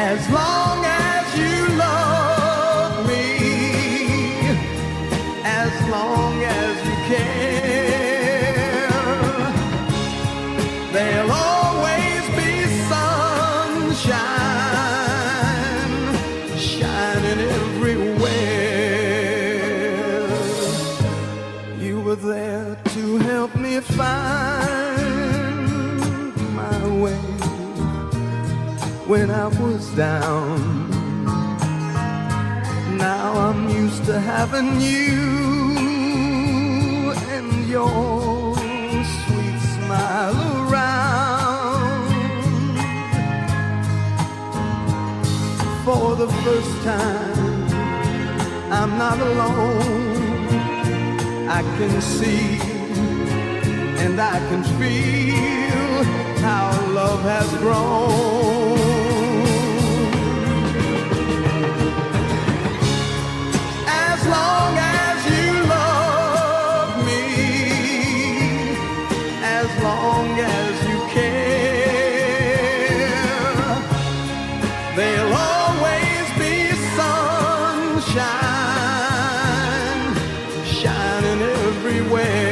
As long as you love me, as long as you care, there'll always be sunshine shining everywhere. You were there to help me find my way when I was down. Now I'm used to having you and your sweet smile around. For the first time, I'm not alone. I can see and I can feel how love has grown. As long as you love me, as long as you care, there'll always be sunshine shining everywhere.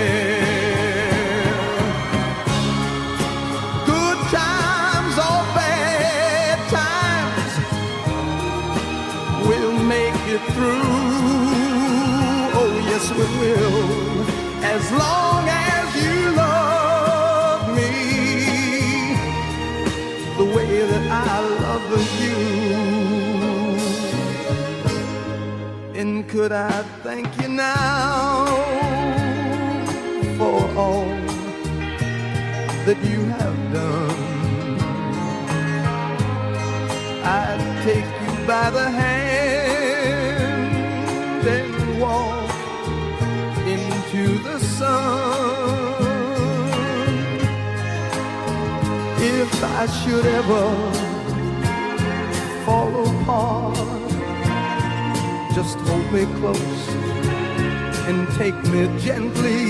Good times or bad times, we'll make it through. Oh yes, we will. As long as you love me the way that I love you. And could I thank you now for all that you have done? I'd take you by the hand and walk into the sun. If I should ever fall apart, just hold me close and take me gently